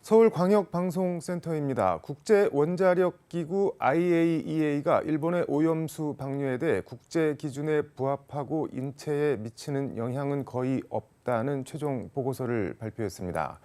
서울광역방송센터입니다. 국제원자력기구 IAEA가 일본의 오염수 방류에 대해 국제 기준에 부합하고 인체에 미치는 영향은 거의 없다는 최종 보고서를 발표했습니다.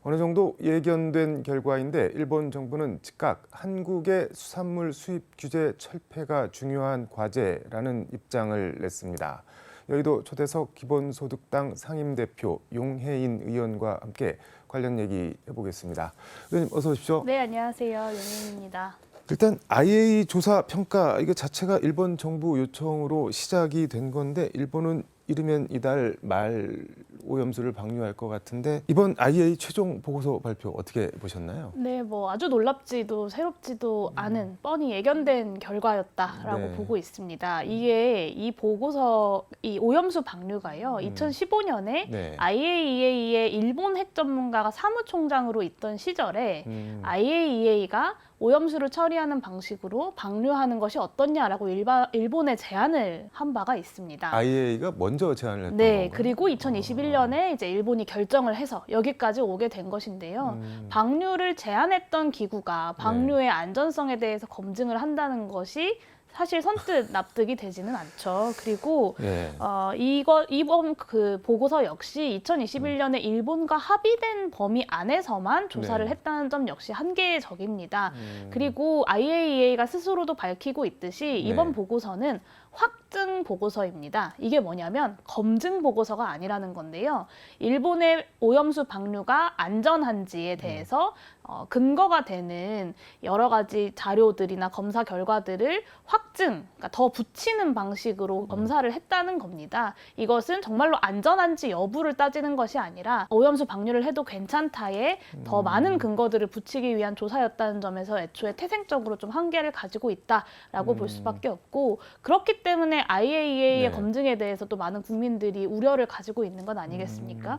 어느 정도 예견된 결과인데 일본 정부는 즉각 한국의 수산물 수입 규제 철폐가 중요한 과제라는 입장을 냈습니다. 여의도 초대석 기본소득당 상임대표 용혜인 의원과 함께 관련 얘기 해보겠습니다. 의원님 어서 오십시오. 네, 안녕하세요. 용혜인입니다. 일단 IAEA 조사 평가 이거 자체가 일본 정부 요청으로 시작이 된 건데 일본은 이르면 이달 말 오염수를 방류할 것 같은데 이번 IAEA 최종 보고서 발표 어떻게 보셨나요? 네, 아주 놀랍지도 새롭지도 않은 뻔히 예견된 결과였다라고 네. 보고 있습니다. 이게 이 보고서, 이 오염수 방류가요, 2015년에 네. IAEA의 일본 핵 전문가가 사무총장으로 있던 시절에 IAEA가 오염수를 처리하는 방식으로 방류하는 것이 어떻냐라고 일본에 제안을 한 바가 있습니다. IAEA가 먼저 제안을 했던 네, 건가요? 그리고 2021년에 이제 일본이 결정을 해서 여기까지 오게 된 것인데요. 방류를 제안했던 기구가 방류의 안전성에 대해서 검증을 한다는 것이 사실 선뜻 납득이 되지는 않죠. 그리고 네. 이번 그 보고서 역시 2021년에 일본과 합의된 범위 안에서만 조사를 네. 했다는 점 역시 한계적입니다. 그리고 IAEA가 스스로도 밝히고 있듯이 이번 네. 보고서는 확증 보고서입니다. 이게 뭐냐면 검증 보고서가 아니라는 건데요. 일본의 오염수 방류가 안전한지에 대해서 근거가 되는 여러 가지 자료들이나 검사 결과들을 확증, 그러니까 더 붙이는 방식으로 검사를 했다는 겁니다. 이것은 정말로 안전한지 여부를 따지는 것이 아니라 오염수 방류를 해도 괜찮다에 더 많은 근거들을 붙이기 위한 조사였다는 점에서 애초에 태생적으로 좀 한계를 가지고 있다라고 볼 수밖에 없고 그렇기 때문에 IAEA의 네. 검증에 대해서도 많은 국민들이 우려를 가지고 있는 건 아니겠습니까?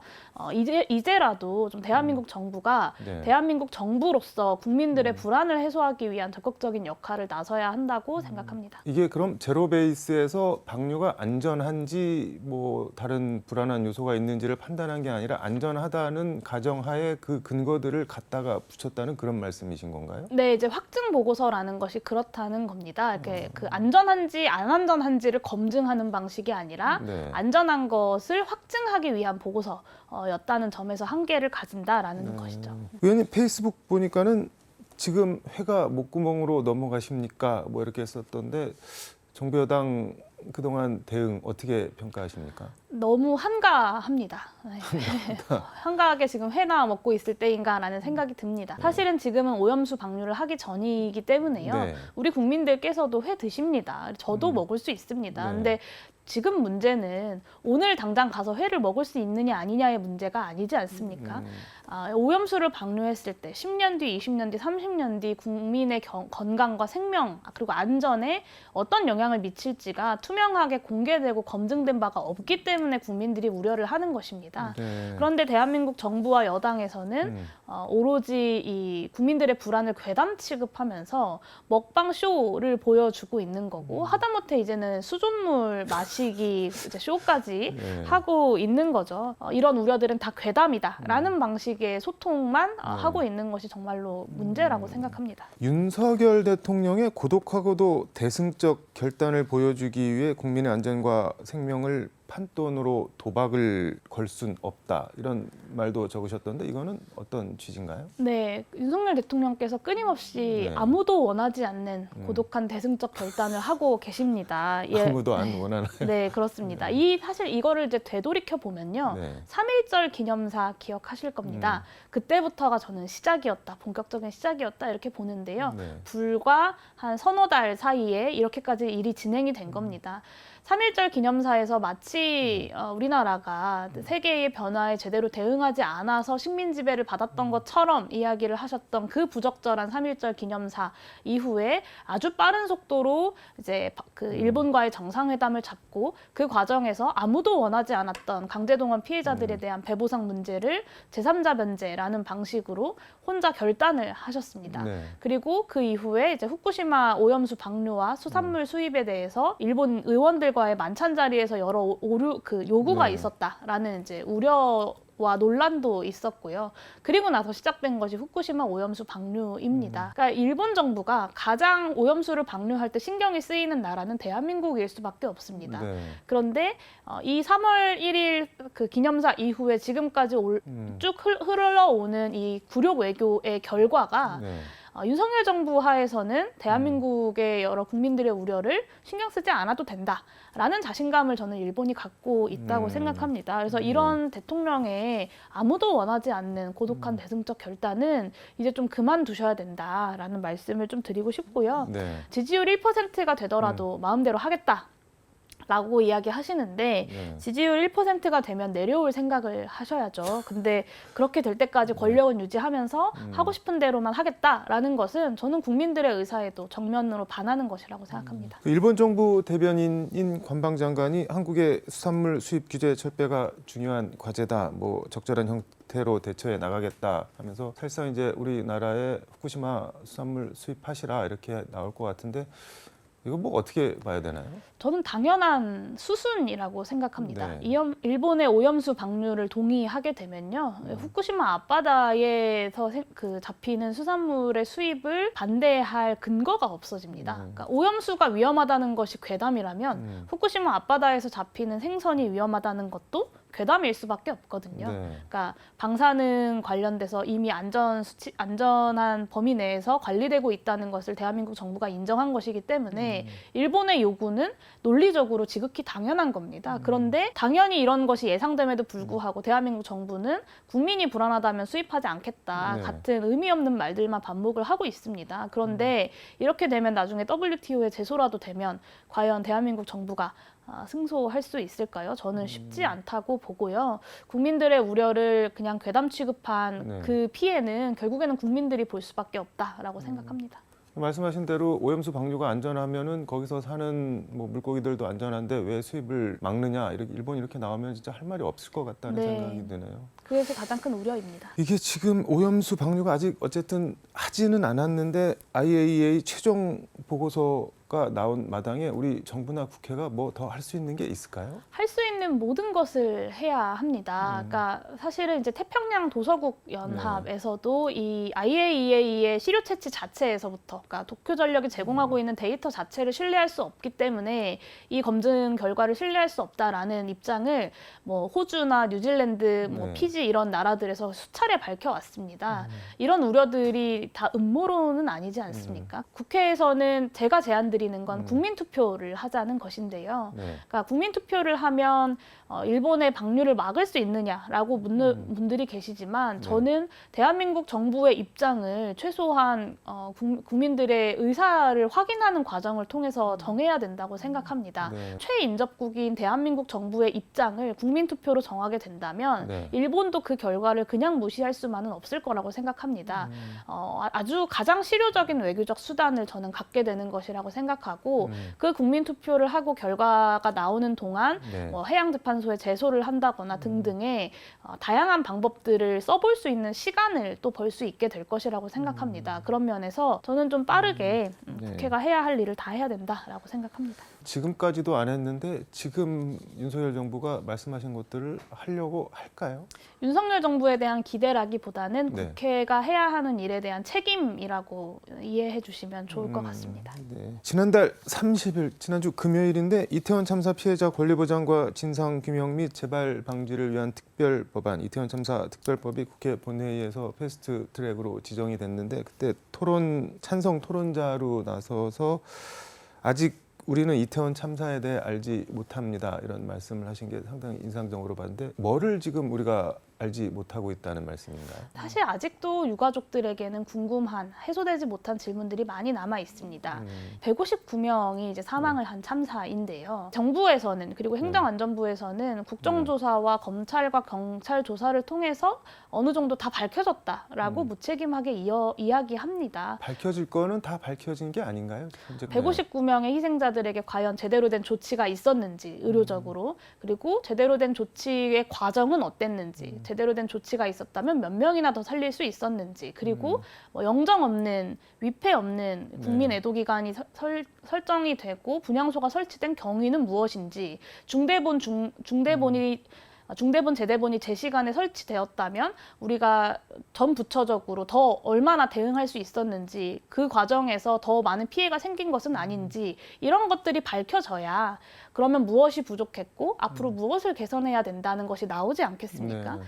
이제라도 좀 대한민국 정부가 네. 대한민국 정부로서 국민들의 불안을 해소하기 위한 적극적인 역할을 나서야 한다고 생각합니다. 이게 그럼 제로 베이스에서 방류가 안전한지 뭐 다른 불안한 요소가 있는지를 판단한 게 아니라 안전하다는 가정하에 그 근거들을 갖다가 붙였다는 그런 말씀이신 건가요? 네, 이제 확증 보고서라는 것이 그렇다는 겁니다. 이렇게 그 안전한지 안 안전한지를 검증하는 방식이 아니라 네. 안전한 것을 확증하기 위한 보고서였다는 점에서 한계를 가진다라는 것이죠. 의원님 페이스북 보니까는 지금 회가 목구멍으로 넘어가십니까? 뭐 이렇게 썼던데 정부 여당 그동안 대응 어떻게 평가하십니까? 너무 한가합니다. 네. 한가하게 지금 회나 먹고 있을 때인가라는 생각이 듭니다. 사실은 지금은 오염수 방류를 하기 전이기 때문에요. 네. 우리 국민들께서도 회 드십니다. 저도 먹을 수 있습니다. 네. 근데 지금 문제는 오늘 당장 가서 회를 먹을 수 있느냐 아니냐의 문제가 아니지 않습니까? 오염수를 방류했을 때 10년 뒤, 20년 뒤, 30년 뒤 국민의 건강과 생명 그리고 안전에 어떤 영향을 미칠지가 투명하게 공개되고 검증된 바가 없기 때문에 국민들이 우려를 하는 것입니다. 네. 그런데 대한민국 정부와 여당에서는 오로지 이 국민들의 불안을 괴담 취급하면서 먹방 쇼를 보여주고 있는 거고 하다못해 이제는 수돗물 마시기 이제 쇼까지 네. 하고 있는 거죠. 이런 우려들은 다 괴담이다라는 방식의 소통만 하고 있는 것이 정말로 문제라고 생각합니다. 윤석열 대통령의 고독하고도 대승적 결단을 보여주기 위해 국민의 안전과 생명을 판돈으로 도박을 걸 순 없다 이런 말도 적으셨던데 이거는 어떤 취지인가요? 네, 윤석열 대통령께서 끊임없이 네. 아무도 원하지 않는 고독한 대승적 결단을 하고 계십니다. 예. 아무도 안 원하나요? 네, 그렇습니다. 사실 이거를 이제 되돌이켜 보면요. 네. 3.1절 기념사 기억하실 겁니다. 그때부터가 저는 시작이었다, 본격적인 시작이었다 이렇게 보는데요. 네. 불과 한 서너 달 사이에 이렇게까지 일이 진행이 된 겁니다. 3.1절 기념사에서 마치 우리나라가 세계의 변화에 제대로 대응하지 않아서 식민 지배를 받았던 것처럼 이야기를 하셨던 그 부적절한 3.1절 기념사 이후에 아주 빠른 속도로 이제 그 일본과의 정상회담을 잡고 그 과정에서 아무도 원하지 않았던 강제동원 피해자들에 대한 배보상 문제를 제3자 변제라는 방식으로 혼자 결단을 하셨습니다. 네. 그리고 그 이후에 이제 후쿠시마 오염수 방류와 수산물 수입에 대해서 일본 의원들과의 만찬 자리에서 여러 요구가 네. 있었다라는 이제 우려 논란도 있었고요. 그리고 나서 시작된 것이 후쿠시마 오염수 방류입니다. 그러니까 일본 정부가 가장 오염수를 방류할 때 신경이 쓰이는 나라는 대한민국일 수밖에 없습니다. 네. 그런데 이 3월 1일 그 기념사 이후에 지금까지 쭉 흘러오는 이 굴욕 외교의 결과가 네. 윤석열 정부 하에서는 대한민국의 여러 국민들의 우려를 신경 쓰지 않아도 된다라는 자신감을 저는 일본이 갖고 있다고 생각합니다. 그래서 이런 대통령의 아무도 원하지 않는 고독한 대승적 결단은 이제 좀 그만두셔야 된다라는 말씀을 좀 드리고 싶고요. 네. 지지율 1%가 되더라도 마음대로 하겠다. 라고 이야기하시는데 네. 지지율 1%가 되면 내려올 생각을 하셔야죠. 근데 그렇게 될 때까지 권력은 유지하면서 하고 싶은 대로만 하겠다라는 것은 저는 국민들의 의사에도 정면으로 반하는 것이라고 생각합니다. 그 일본 정부 대변인인 관방장관이 한국의 수산물 수입 규제 철폐가 중요한 과제다. 뭐 적절한 형태로 대처해 나가겠다 하면서 사실상 이제 우리나라에 후쿠시마 수산물 수입하시라 이렇게 나올 것 같은데 이거 뭐 어떻게 봐야 되나요? 저는 당연한 수순이라고 생각합니다. 네. 일본의 오염수 방류를 동의하게 되면요, 후쿠시마 앞바다에서 잡히는 수산물의 수입을 반대할 근거가 없어집니다. 그러니까 오염수가 위험하다는 것이 괴담이라면 후쿠시마 앞바다에서 잡히는 생선이 위험하다는 것도 괴담일 수밖에 없거든요. 네. 그러니까 방사능 관련돼서 이미 안전한 범위 내에서 관리되고 있다는 것을 대한민국 정부가 인정한 것이기 때문에 일본의 요구는 논리적으로 지극히 당연한 겁니다. 그런데 당연히 이런 것이 예상됨에도 불구하고 대한민국 정부는 국민이 불안하다면 수입하지 않겠다. 네. 같은 의미 없는 말들만 반복을 하고 있습니다. 그런데 이렇게 되면 나중에 WTO에 제소라도 되면 과연 대한민국 정부가 승소할 수 있을까요? 저는 쉽지 않다고 보고요. 국민들의 우려를 그냥 괴담 취급한 네. 그 피해는 결국에는 국민들이 볼 수밖에 없다라고 생각합니다. 말씀하신 대로 오염수 방류가 안전하면은 거기서 사는 뭐 물고기들도 안전한데 왜 수입을 막느냐 이렇게 일본이 이렇게 나오면 진짜 할 말이 없을 것 같다는 네. 생각이 드네요. 그래서 가장 큰 우려입니다. 이게 지금 오염수 방류가 아직 어쨌든 하지는 않았는데 IAEA 최종 보고서가 나온 마당에 우리 정부나 국회가 뭐 더 할 수 있는 게 있을까요? 할 수 있는 모든 것을 해야 합니다. 그러니까 사실은 이제 태평양 도서국 연합에서도 이 IAEA의 시료 채취 자체에서부터, 그러니까 도쿄전력이 제공하고 있는 데이터 자체를 신뢰할 수 없기 때문에 이 검증 결과를 신뢰할 수 없다라는 입장을 뭐 호주나 뉴질랜드, 뭐 네. 피지 이런 나라들에서 수차례 밝혀왔습니다. 이런 우려들이 다 음모론은 아니지 않습니까? 국회에서는 제가 제안드리는 건 국민 투표를 하자는 것인데요. 네. 그러니까 국민 투표를 하면 일본의 방류를 막을 수 있느냐라고 묻는 분들이 계시지만 저는 대한민국 정부의 입장을 최소한 국민들의 의사를 확인하는 과정을 통해서 정해야 된다고 생각합니다. 네. 최인접국인 대한민국 정부의 입장을 국민 투표로 정하게 된다면 네. 일본도 그 결과를 그냥 무시할 수만은 없을 거라고 생각합니다. 아주 가장 실효적인 외교적 수단을 저는 갖게 되는 것이라고 생각하고 그 국민 투표를 하고 결과가 나오는 동안 네. 뭐 해양재판소에 제소를 한다거나 등등의 다양한 방법들을 써볼 수 있는 시간을 또 벌 수 있게 될 것이라고 생각합니다. 그런 면에서 저는 좀 빠르게 네. 국회가 해야 할 일을 다 해야 된다라고 생각합니다. 지금까지도 안 했는데 지금 윤석열 정부가 말씀하신 것들을 하려고 할까요? 윤석열 정부에 대한 기대라기보다는 네. 국회가 해야 하는 일에 대한 책임이라고 이해해 주시면 좋을 것 같습니다. 네. 지난달 30일, 지난주 금요일인데 이태원 참사 피해자 권리보장과 진상규명 및 재발 방지를 위한 특별법안, 이태원 참사 특별법이 국회 본회의에서 패스트 트랙으로 지정이 됐는데 그때 찬성 토론자로 나서서 아직 우리는 이태원 참사에 대해 알지 못합니다. 이런 말씀을 하신 게 상당히 인상적으로 봤는데 뭐를 지금 우리가 알지 못하고 있다는 말씀인가요? 사실 아직도 유가족들에게는 궁금한, 해소되지 못한 질문들이 많이 남아 있습니다. 159명이 이제 사망을 한 참사인데요. 정부에서는, 그리고 행정안전부에서는 국정조사와 검찰과 경찰 조사를 통해서 어느 정도 다 밝혀졌다라고 무책임하게 이야기합니다. 밝혀질 거는 다 밝혀진 게 아닌가요? 159명의 희생자들에게 과연 제대로 된 조치가 있었는지, 의료적으로, 그리고 제대로 된 조치의 과정은 어땠는지, 제대로 된 조치가 있었다면 몇 명이나 더 살릴 수 있었는지, 그리고 뭐 영정 없는, 위패 없는 국민 애도 기간이 설정이 되고 분향소가 설치된 경위는 무엇인지, 중대본이 중대본, 재대본이 제 시간에 설치되었다면 우리가 전 부처적으로 더 얼마나 대응할 수 있었는지, 그 과정에서 더 많은 피해가 생긴 것은 아닌지 이런 것들이 밝혀져야 그러면 무엇이 부족했고 앞으로 무엇을 개선해야 된다는 것이 나오지 않겠습니까? 네.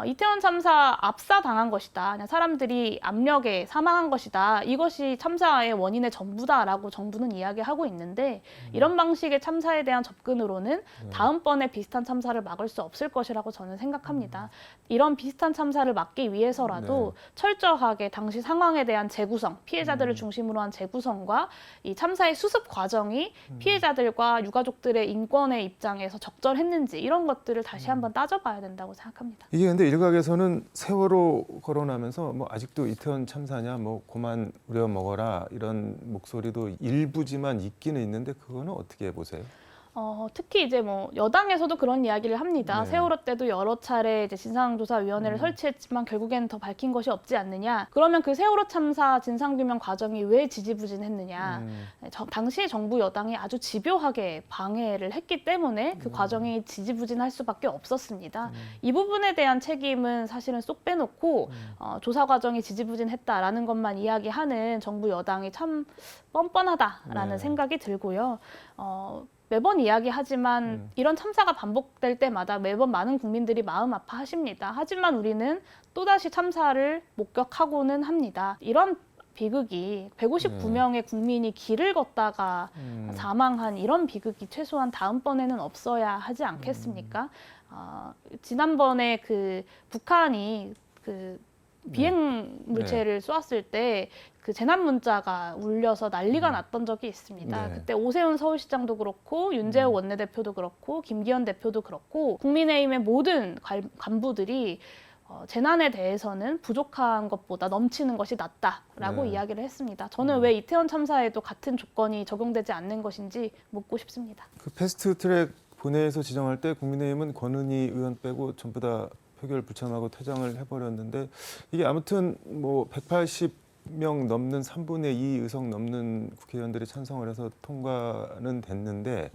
이태원 참사 압사당한 것이다. 그냥 사람들이 압력에 사망한 것이다. 이것이 참사의 원인의 전부다라고 정부는 이야기하고 있는데 이런 방식의 참사에 대한 접근으로는 다음번에 비슷한 참사를 막을 수 없을 것이라고 저는 생각합니다. 이런 비슷한 참사를 막기 위해서라도 철저하게 당시 상황에 대한 재구성, 피해자들을 중심으로 한 재구성과 이 참사의 수습 과정이 피해자들과 유가족들의 인권의 입장에서 적절했는지 이런 것들을 다시 한번 따져봐야 된다고 생각합니다. 이게 근데 일각에서는 세월호 거론하면서 뭐 아직도 이태원 참사냐, 뭐 고만 우려 먹어라 이런 목소리도 일부지만 있기는 있는데 그거는 어떻게 보세요? 특히 이제 뭐 여당에서도 그런 이야기를 합니다. 네. 세월호 때도 여러 차례 이제 진상조사위원회를 설치했지만 결국에는 더 밝힌 것이 없지 않느냐. 그러면 그 세월호 참사 진상규명 과정이 왜 지지부진했느냐. 당시 정부 여당이 아주 집요하게 방해를 했기 때문에 그 과정이 지지부진할 수밖에 없었습니다. 이 부분에 대한 책임은 사실은 쏙 빼놓고 조사 과정이 지지부진했다라는 것만 이야기하는 정부 여당이 참 뻔뻔하다라는 생각이 들고요. 매번 이야기하지만 이런 참사가 반복될 때마다 매번 많은 국민들이 마음 아파하십니다. 하지만 우리는 또다시 참사를 목격하고는 합니다. 이런 비극이 159명의 국민이 길을 걷다가 사망한 이런 비극이 최소한 다음번에는 없어야 하지 않겠습니까? 지난번에 그 북한이 그 비행 물체를 쏘았을 때 그 재난 문자가 울려서 난리가 났던 적이 있습니다. 그때 오세훈 서울시장도 그렇고 윤재호 원내대표도 그렇고 김기현 대표도 그렇고 국민의힘의 모든 간부들이 재난에 대해서는 부족한 것보다 넘치는 것이 낫다라고 이야기를 했습니다. 저는 왜 이태원 참사에도 같은 조건이 적용되지 않는 것인지 묻고 싶습니다. 그 패스트트랙 본회의에서 지정할 때 국민의힘은 권은희 의원 빼고 전부 다 표결 불참하고 퇴장을 해버렸는데 이게 아무튼 뭐 180명 넘는 3분의 2 의석 넘는 국회의원들이 찬성을 해서 통과는 됐는데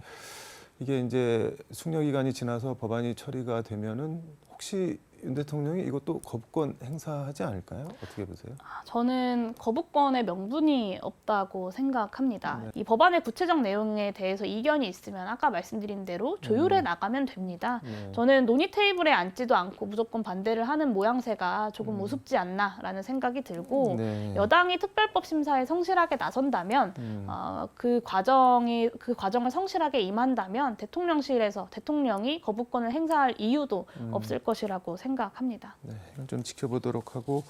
이게 이제 숙려 기간이 지나서 법안이 처리가 되면은 혹시 윤 대통령이 이것도 거부권 행사하지 않을까요? 어떻게 보세요? 저는 거부권의 명분이 없다고 생각합니다. 이 법안의 구체적 내용에 대해서 이견이 있으면 아까 말씀드린 대로 조율해 나가면 됩니다. 저는 논의 테이블에 앉지도 않고 무조건 반대를 하는 모양새가 조금 우습지 않나라는 생각이 들고 여당이 특별법 심사에 성실하게 나선다면 그 과정을 성실하게 임한다면 대통령실에서 대통령이 거부권을 행사할 이유도 없을 것이라고 생각합니다. 네, 이건 좀 지켜보도록 하고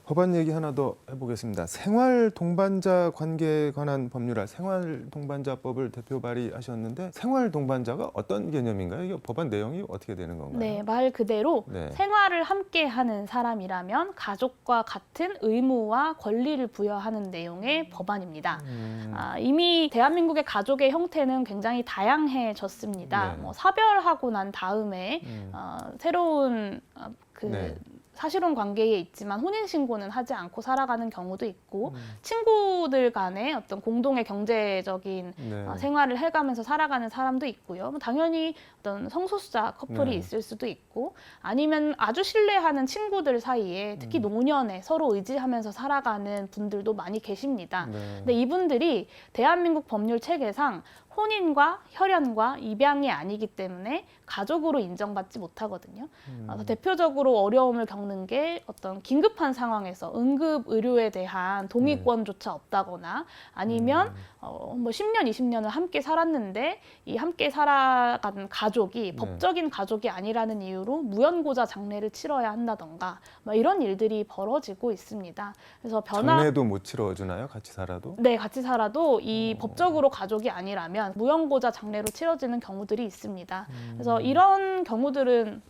법안 얘기 하나 더 해보겠습니다. 생활 동반자 관계에 관한 법률안 생활 동반자법을 대표 발의하셨는데 생활 동반자가 어떤 개념인가요? 이게 법안 내용이 어떻게 되는 건가요? 네, 말 그대로 생활을 함께하는 사람이라면 가족과 같은 의무와 권리를 부여하는 내용의 법안입니다. 이미 대한민국의 가족의 형태는 굉장히 다양해졌습니다. 뭐 사별하고 난 다음에 새로운 사실혼 관계에 있지만 혼인신고는 하지 않고 살아가는 경우도 있고 친구들 간의 어떤 공동의 경제적인 생활을 해가면서 살아가는 사람도 있고요. 당연히 어떤 성소수자 커플이 있을 수도 있고 아니면 아주 신뢰하는 친구들 사이에 특히 노년에 서로 의지하면서 살아가는 분들도 많이 계십니다. 근데 이분들이 대한민국 법률 체계상 혼인과 혈연과 입양이 아니기 때문에 가족으로 인정받지 못하거든요. 대표적으로 어려움을 겪는 게 어떤 긴급한 상황에서 응급 의료에 대한 동의권조차 없다거나 아니면 뭐 10년, 20년을 함께 살았는데 이 함께 살아가는 가족이 법적인 가족이 아니라는 이유로 무연고자 장례를 치러야 한다던가 뭐 이런 일들이 벌어지고 있습니다. 그래서 장례도 못 치러주나요? 같이 살아도? 네, 같이 살아도 이 법적으로 가족이 아니라면 무연고자 장례로 치러지는 경우들이 있습니다. 그래서 이런 경우들은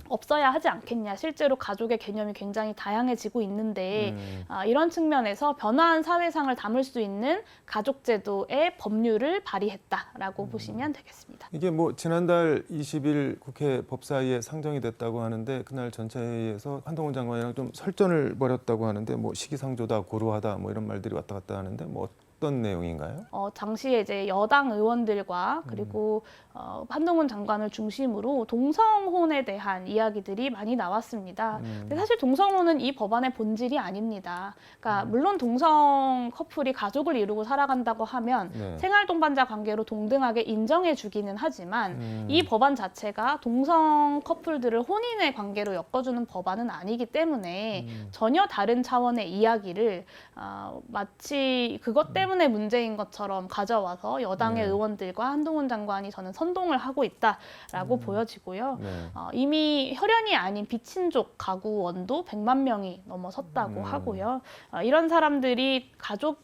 없어야 하지 않겠냐. 실제로 가족의 개념이 굉장히 다양해지고 있는데 이런 측면에서 변화한 사회상을 담을 수 있는 가족제도의 법률을 발의했다라고 보시면 되겠습니다. 이게 뭐 지난달 20일 국회 법사위에 상정이 됐다고 하는데 그날 전체 회의에서 한동훈 장관이랑 좀 설전을 벌였다고 하는데 뭐 시기상조다, 고루하다 뭐 이런 말들이 왔다 갔다 하는데 뭐 어떤 내용인가요? 당시에 이제 여당 의원들과 그리고 한동훈 장관을 중심으로 동성혼에 대한 이야기들이 많이 나왔습니다. 근데 사실 동성혼은 이 법안의 본질이 아닙니다. 그러니까 물론 동성 커플이 가족을 이루고 살아간다고 하면 네. 생활 동반자 관계로 동등하게 인정해 주기는 하지만 이 법안 자체가 동성 커플들을 혼인의 관계로 엮어주는 법안은 아니기 때문에 전혀 다른 차원의 이야기를 마치 그것 때문에 문제인 것처럼 가져와서 여당의 네. 의원들과 한동훈 장관이 저는 선동을 하고 있다라고 보여지고요. 네. 이미 혈연이 아닌 비친족 가구원도 100만 명이 넘어섰다고 하고요. 이런 사람들이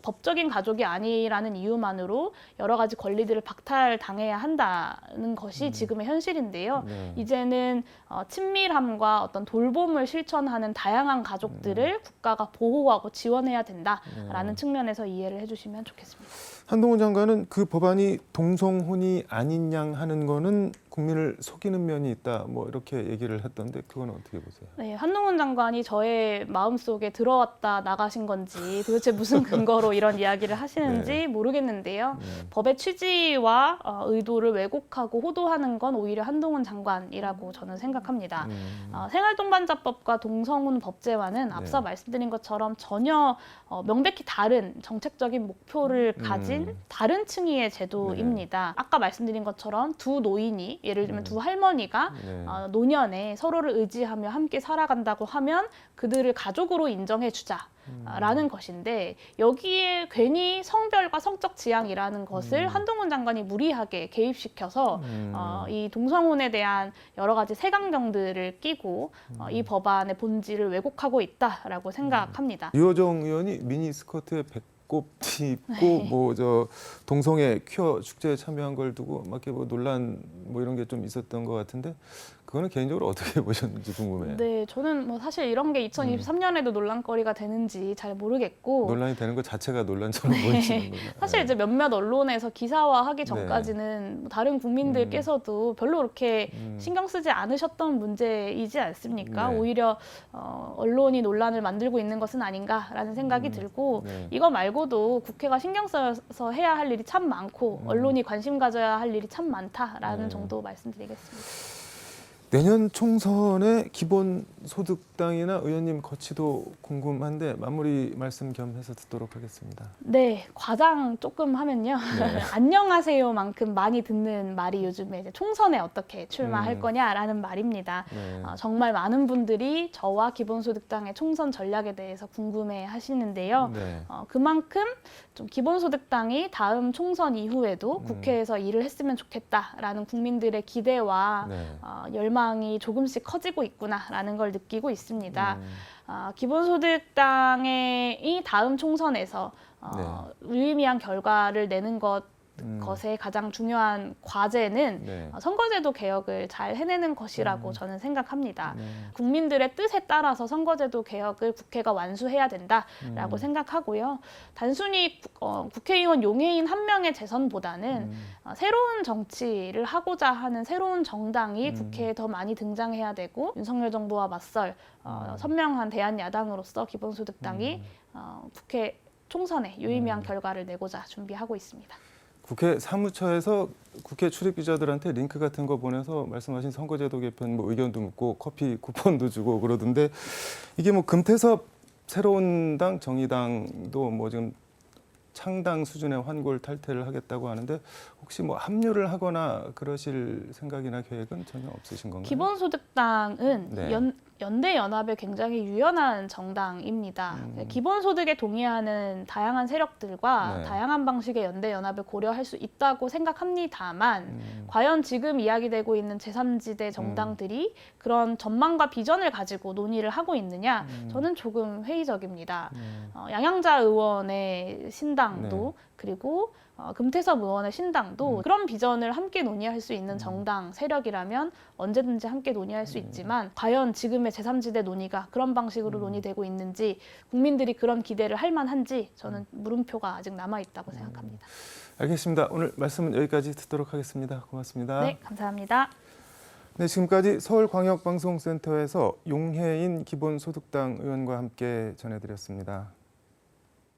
법적인 가족이 아니라는 이유만으로 여러 가지 권리들을 박탈당해야 한다는 것이 지금의 현실인데요. 네. 이제는 친밀함과 어떤 돌봄을 실천하는 다양한 가족들을 국가가 보호하고 지원해야 된다라는 측면에서 이해를 해주시면 좋겠습니다. 한동훈 장관은 그 법안이 동성혼이 아닌 양 하는 거는 국민을 속이는 면이 있다, 뭐 이렇게 얘기를 했던데 그건 어떻게 보세요? 네, 한동훈 장관이 저의 마음속에 들어왔다 나가신 건지 도대체 무슨 근거로 이런 이야기를 하시는지 네. 모르겠는데요. 법의 취지와 의도를 왜곡하고 호도하는 건 오히려 한동훈 장관이라고 저는 생각합니다. 생활동반자법과 동성혼 법제화는 앞서 말씀드린 것처럼 전혀 명백히 다른 정책적인 목표를 가진 다른 층위의 제도입니다. 아까 말씀드린 것처럼 두 노인이 예를 들면 두 할머니가 노년에 서로를 의지하며 함께 살아간다고 하면 그들을 가족으로 인정해 주자라는 것인데 여기에 괜히 성별과 성적 지향이라는 것을 한동훈 장관이 무리하게 개입시켜서 이 동성혼에 대한 여러 가지 색안경들을 끼고 이 법안의 본질을 왜곡하고 있다라고 생각합니다. 유호정 의원이 미니스커트에 배꼽티 입고 뭐 저 동성애 퀴어 축제에 참여한 걸 두고 막 이렇게 뭐 논란 뭐 이런 게 좀 있었던 것 같은데 그거는 개인적으로 어떻게 보셨는지 궁금해요. 네, 저는 뭐 사실 이런 게 2023년에도 논란거리가 되는지 잘 모르겠고 논란이 되는 것 자체가 논란처럼 보이시는 거죠. 사실 이제 몇몇 언론에서 기사화하기 전까지는 뭐 다른 국민들께서도 별로 그렇게 신경 쓰지 않으셨던 문제이지 않습니까? 네. 오히려 언론이 논란을 만들고 있는 것은 아닌가라는 생각이 들고 네. 이거 말고도 국회가 신경 써서 해야 할 일이 참 많고 언론이 관심 가져야 할 일이 참 많다라는 정도 말씀드리겠습니다. 내년 총선의 기본소득당이나 의원님 거치도 궁금한데 마무리 말씀 겸해서 듣도록 하겠습니다. 네, 과장 조금 하면요. 네. 안녕하세요만큼 많이 듣는 말이 요즘에 이제 총선에 어떻게 출마할 거냐라는 말입니다. 네. 정말 많은 분들이 저와 기본소득당의 총선 전략에 대해서 궁금해 하시는데요. 네. 그만큼 좀 기본소득당이 다음 총선 이후에도 국회에서 일을 했으면 좋겠다라는 국민들의 기대와 네. 열망이 조금씩 커지고 있구나라는 걸 느끼고 있습니다. 기본소득당이 다음 총선에서 유의미한 결과를 내는 것의 가장 중요한 과제는 네. 선거제도 개혁을 잘 해내는 것이라고 저는 생각합니다. 네. 국민들의 뜻에 따라서 선거제도 개혁을 국회가 완수해야 된다라고 생각하고요. 단순히 국회의원 용해인 한 명의 재선보다는 새로운 정치를 하고자 하는 새로운 정당이 국회에 더 많이 등장해야 되고 윤석열 정부와 맞설 선명한 대한야당으로서 기본소득당이 국회 총선에 유의미한 결과를 내고자 준비하고 있습니다. 국회 사무처에서 국회 출입 기자들한테 링크 같은 거 보내서 말씀하신 선거제도 개편 뭐 의견도 묻고 커피 쿠폰도 주고 그러던데 이게 뭐 금태섭 새로운 당 정의당도 뭐 지금 창당 수준의 환골 탈퇴를 하겠다고 하는데 혹시 뭐 합류를 하거나 그러실 생각이나 계획은 전혀 없으신 건가요? 기본소득당은 네. 연대연합에 굉장히 유연한 정당입니다. 기본소득에 동의하는 다양한 세력들과 네. 다양한 방식의 연대연합을 고려할 수 있다고 생각합니다만 과연 지금 이야기되고 있는 제3지대 정당들이 그런 전망과 비전을 가지고 논의를 하고 있느냐? 저는 조금 회의적입니다. 양양자 의원의 신당도 그리고 금태섭 의원의 신당도 그런 비전을 함께 논의할 수 있는 정당 세력이라면 언제든지 함께 논의할 수 있지만 과연 지금의 제3지대 논의가 그런 방식으로 논의되고 있는지 국민들이 그런 기대를 할 만한지 저는 물음표가 아직 남아있다고 생각합니다. 알겠습니다. 오늘 말씀은 여기까지 듣도록 하겠습니다. 고맙습니다. 네, 감사합니다. 네, 지금까지 서울광역방송센터에서 용해인 기본소득당 의원과 함께 전해드렸습니다.